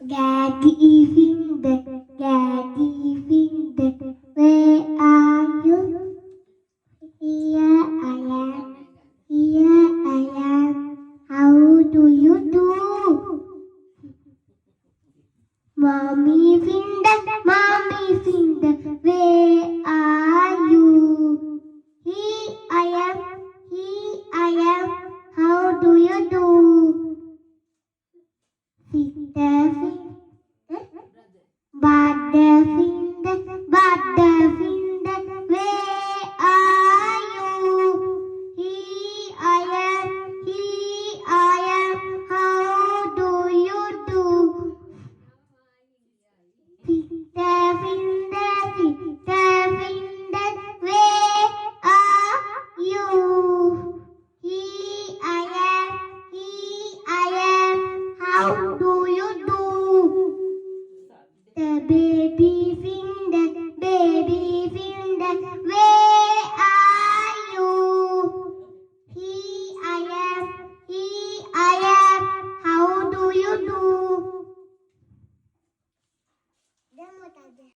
Daddy Finger, Daddy Finger, where are you? Here I am, here I am. How do you do? Mommy Finger, where are you? Here I am, here I am. How do you do? Finger, finger.